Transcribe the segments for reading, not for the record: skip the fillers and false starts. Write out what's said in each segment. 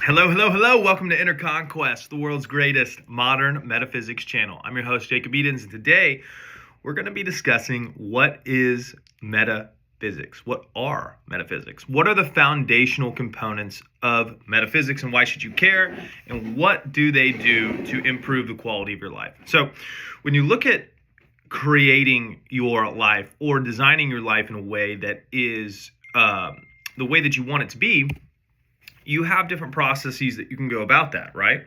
Hello, hello, hello. Welcome to Inner Conquest, the world's greatest modern metaphysics channel. I'm your host, Jacob Edens, and today we're going to be discussing what is metaphysics. What are metaphysics? What are the foundational components of metaphysics, and why should you care? And what do they do to improve the quality of your life? So when you look at creating your life or designing your life in a way that is the way that you want it to be, you have different processes that you can go about that, right?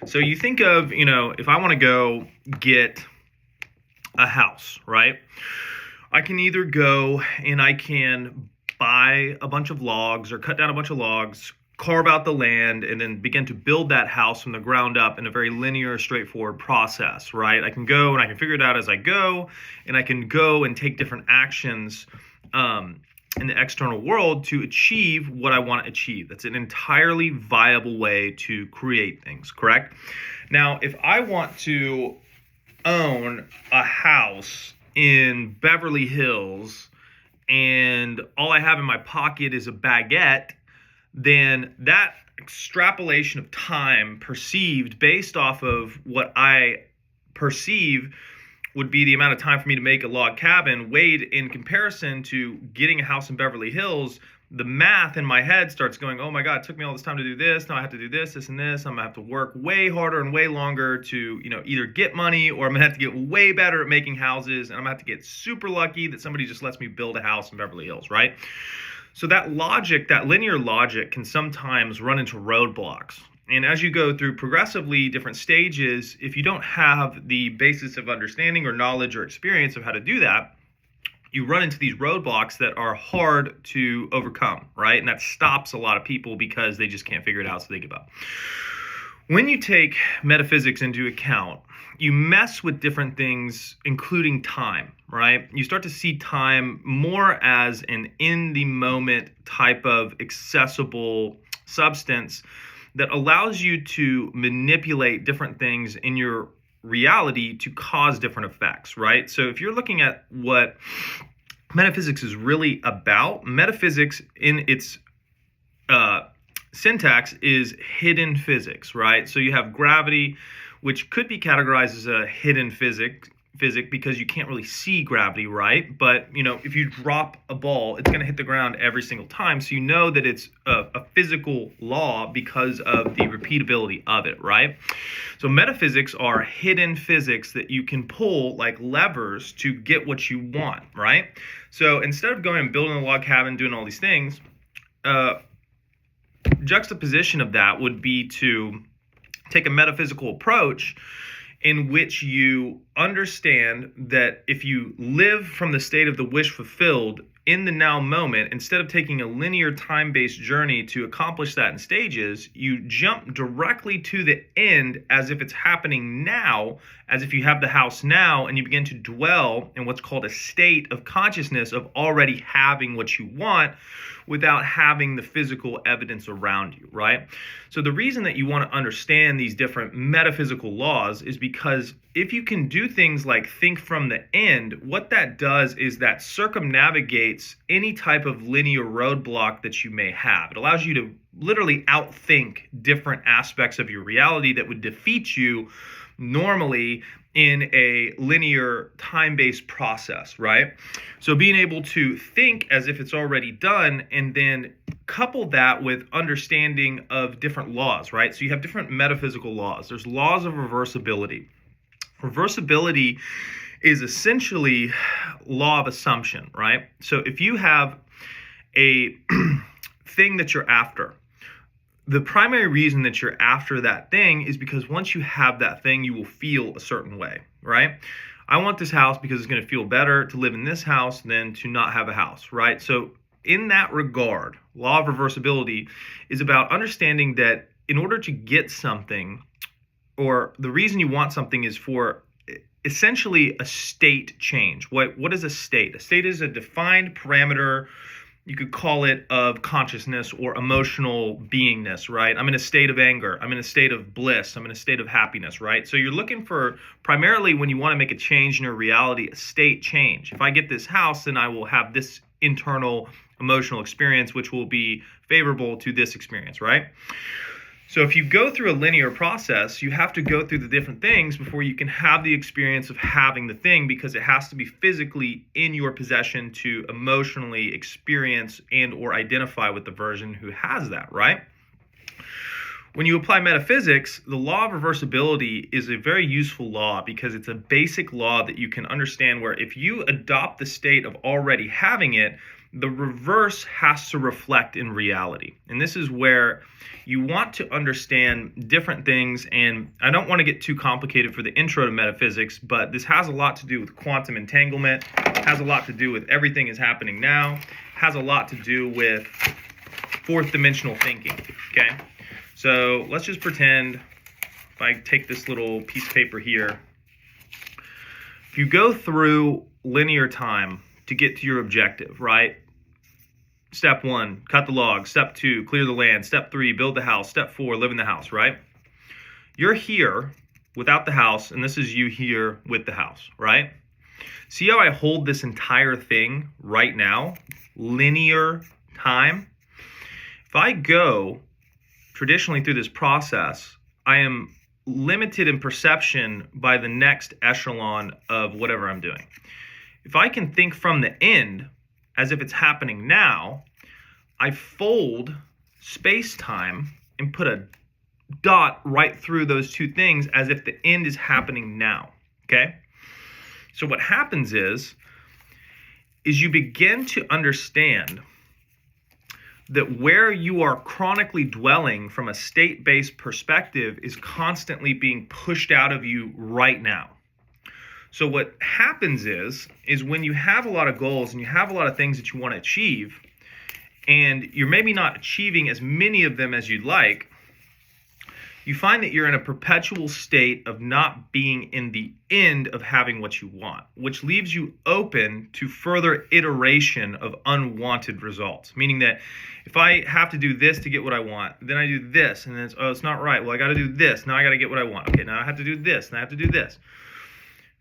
So you think of, if I want to go get a house, right? I can either go and I can buy a bunch of logs or cut down a bunch of logs, carve out the land, and then begin to build that house from the ground up in a very linear, straightforward process, right? I can go and I can figure it out as I go, and I can go and take different actions in the external world to achieve what I want to achieve. That's an entirely viable way to create things, correct? Now, if I want to own a house in Beverly Hills and all I have in my pocket is a baguette, then that extrapolation of time perceived based off of what I perceive would be the amount of time for me to make a log cabin weighed in comparison to getting a house in Beverly Hills. The math in my head starts going, oh my God, it took me all this time to do this. Now I have to do this, this, and this. I'm gonna have to work way harder and way longer to, either get money, or I'm gonna have to get way better at making houses, and I'm gonna have to get super lucky that somebody just lets me build a house in Beverly Hills, right? So that logic, that linear logic, can sometimes run into roadblocks. And as you go through progressively different stages, if you don't have the basis of understanding or knowledge or experience of how to do that, you run into these roadblocks that are hard to overcome, right? And that stops a lot of people because they just can't figure it out, so they give up. When you take metaphysics into account, you mess with different things, including time, right? You start to see time more as an in-the-moment type of accessible substance that allows you to manipulate different things in your reality to cause different effects, right? So if you're looking at what metaphysics is really about, metaphysics in its syntax is hidden physics, right? So you have gravity, which could be categorized as a hidden physic because you can't really see gravity, right? But if you drop a ball, it's going to hit the ground every single time, so you know that it's a physical law because of the repeatability of it, right? So metaphysics are hidden physics that you can pull like levers to get what you want, right? So instead of going and building a log cabin, doing all these things, juxtaposition of that would be to take a metaphysical approach in which you understand that if you live from the state of the wish fulfilled in the now moment, instead of taking a linear time-based journey to accomplish that in stages, you jump directly to the end as if it's happening now, as if you have the house now, and you begin to dwell in what's called a state of consciousness of already having what you want without having the physical evidence around you, right? So the reason that you want to understand these different metaphysical laws is because if you can do things like think from the end, what that does is that circumnavigates any type of linear roadblock that you may have. It allows you to literally outthink different aspects of your reality that would defeat you normally in a linear time-based process, right? So being able to think as if it's already done and then couple that with understanding of different laws, right? So you have different metaphysical laws. There's laws of reversibility. Reversibility is essentially law of assumption, right? So if you have a thing that you're after, the primary reason that you're after that thing is because once you have that thing, you will feel a certain way, right? I want this house because it's going to feel better to live in this house than to not have a house, right? So in that regard, law of reversibility is about understanding that in order to get something, or the reason you want something is for essentially a state change. What is a state? A state is a defined parameter, you could call it, of consciousness or emotional beingness, right? I'm in a state of anger. I'm in a state of bliss. I'm in a state of happiness, right? So you're looking for, primarily when you want to make a change in your reality, a state change. If I get this house, then I will have this internal emotional experience, which will be favorable to this experience, right? So if you go through a linear process, you have to go through the different things before you can have the experience of having the thing, because it has to be physically in your possession to emotionally experience and or identify with the version who has that, right? When you apply metaphysics, the law of reversibility is a very useful law because it's a basic law that you can understand, where if you adopt the state of already having it, the reverse has to reflect in reality. And this is where you want to understand different things. And I don't want to get too complicated for the intro to metaphysics, but this has a lot to do with quantum entanglement, has a lot to do with everything is happening now, has a lot to do with fourth dimensional thinking, okay? So let's just pretend, if I take this little piece of paper here, if you go through linear time to get to your objective, right? Step 1, cut the log. Step 2, clear the land. Step 3, build the house. Step 4, live in the house, right? You're here without the house, and this is you here with the house, right? See how I hold this entire thing right now? Linear time. If I go traditionally through this process, I am limited in perception by the next echelon of whatever I'm doing. If I can think from the end as if it's happening now, I fold space-time and put a dot right through those two things as if the end is happening now, okay? So what happens is you begin to understand that where you are chronically dwelling from a state-based perspective is constantly being pushed out of you right now. So what happens is when you have a lot of goals and you have a lot of things that you want to achieve, and you're maybe not achieving as many of them as you'd like, you find that you're in a perpetual state of not being in the end of having what you want, which leaves you open to further iteration of unwanted results. Meaning that if I have to do this to get what I want, then I do this, and then it's not right. Well, I got to do this. Now I got to get what I want. Okay, now I have to do this, and I have to do this.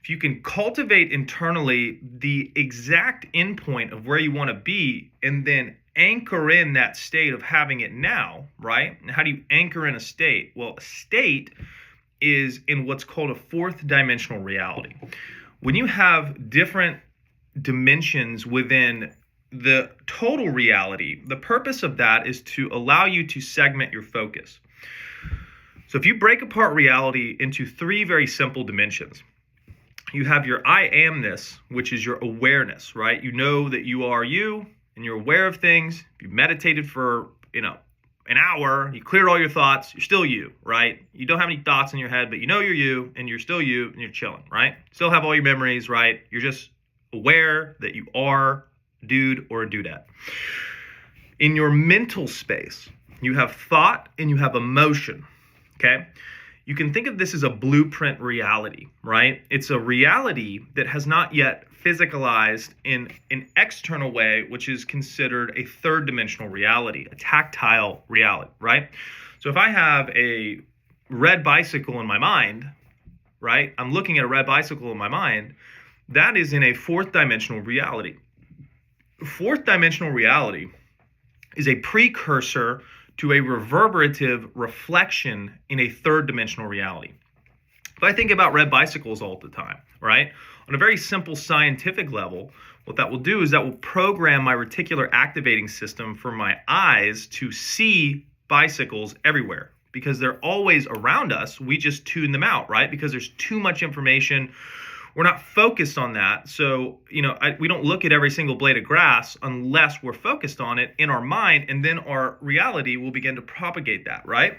If you can cultivate internally the exact endpoint of where you want to be, and then anchor in that state of having it now, right? And how do you anchor in a state? Well, a state is in what's called a fourth dimensional reality. When you have different dimensions within the total reality, the purpose of that is to allow you to segment your focus. So if you break apart reality into three very simple dimensions, you have your I amness, which is your awareness, right? You know that you are you, and you're aware of things. If you meditated for, an hour, you cleared all your thoughts, you're still you, right? You don't have any thoughts in your head, but you know you're you, and you're still you, and you're chilling, right? Still have all your memories, right? You're just aware that you are a dude or a dudette. In your mental space, you have thought and you have emotion, okay? You can think of this as a blueprint reality, right? It's a reality that has not yet physicalized in an external way, which is considered a third dimensional reality, a tactile reality, right? So if I have a red bicycle in my mind, right? I'm looking at a red bicycle in my mind, that is in a fourth dimensional reality. Fourth dimensional reality is a precursor to a reverberative reflection in a third dimensional reality. If I think about red bicycles all the time, right? On a very simple scientific level, what that will do is that will program my reticular activating system for my eyes to see bicycles everywhere, because they're always around us. We just tune them out, right? Because there's too much information. We're not focused on that. So, we don't look at every single blade of grass unless we're focused on it in our mind, and then our reality will begin to propagate that, right?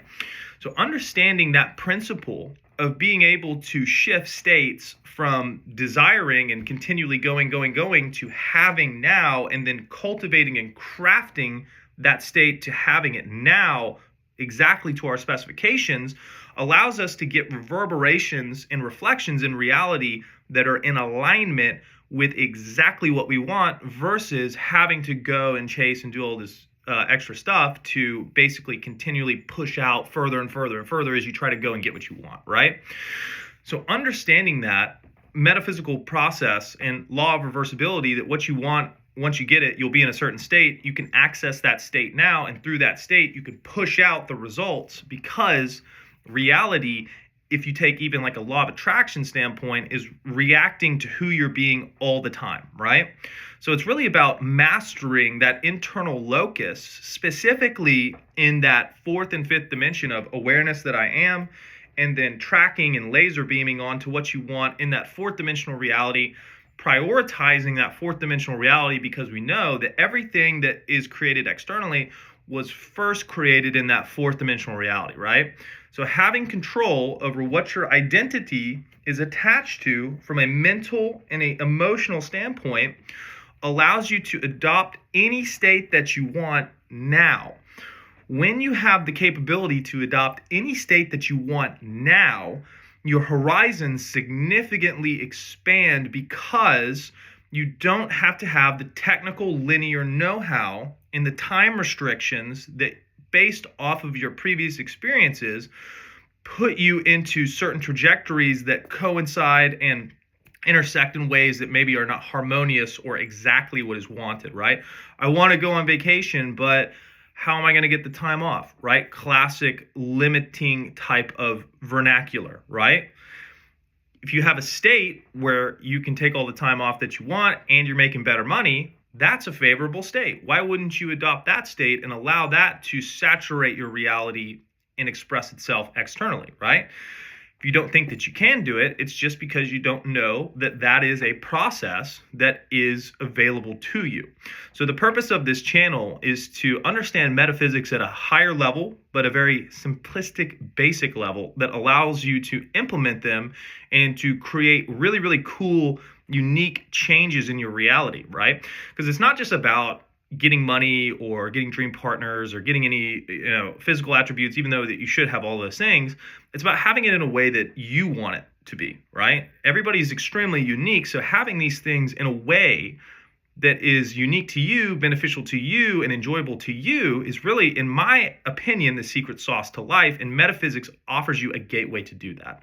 So understanding that principle of being able to shift states from desiring and continually going to having now, and then cultivating and crafting that state to having it now exactly to our specifications, allows us to get reverberations and reflections in reality that are in alignment with exactly what we want, versus having to go and chase and do all this extra stuff to basically continually push out further and further and further as you try to go and get what you want, right? So understanding that metaphysical process and law of reversibility, that what you want once you get it, you'll be in a certain state. You can access that state now, and through that state, you can push out the results, because reality, if you take even like a law of attraction standpoint, is reacting to who you're being all the time, right? So it's really about mastering that internal locus, specifically in that fourth and fifth dimension of awareness that I am, and then tracking and laser beaming onto what you want in that fourth dimensional reality, prioritizing that fourth dimensional reality, because we know that everything that is created externally was first created in that fourth dimensional reality, right? So having control over what your identity is attached to from a mental and an emotional standpoint allows you to adopt any state that you want now. When you have the capability to adopt any state that you want now, your horizons significantly expand, because you don't have to have the technical linear know-how and the time restrictions that, based off of your previous experiences, put you into certain trajectories that coincide and intersect in ways that maybe are not harmonious or exactly what is wanted, right? I want to go on vacation, but how am I going to get the time off, right? Classic limiting type of vernacular, right? If you have a state where you can take all the time off that you want and you're making better money, that's a favorable state. Why wouldn't you adopt that state and allow that to saturate your reality and express itself externally, right? If you don't think that you can do it, it's just because you don't know that that is a process that is available to you. So the purpose of this channel is to understand metaphysics at a higher level, but a very simplistic, basic level that allows you to implement them and to create really, really cool, unique changes in your reality, right? Because it's not just about getting money or getting dream partners or getting any physical attributes, even though that you should have all those things. It's about having it in a way that you want it to be, right? Everybody's extremely unique, so having these things in a way that is unique to you, beneficial to you, and enjoyable to you is really, in my opinion, the secret sauce to life, and metaphysics offers you a gateway to do that.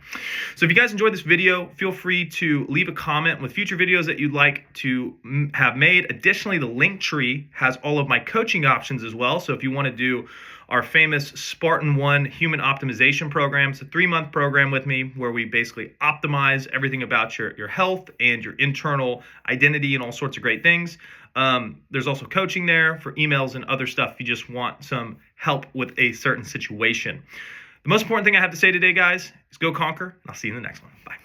So if you guys enjoyed this video, feel free to leave a comment with future videos that you'd like to have made. Additionally, the link tree has all of my coaching options as well. So if you want to do our famous Spartan 1 human optimization program, it's a 3-month program with me where we basically optimize everything about your health and your internal identity and all sorts of great things. There's also coaching there for emails and other stuff if you just want some help with a certain situation. The most important thing I have to say today, guys, is go conquer. I'll see you in the next one. Bye.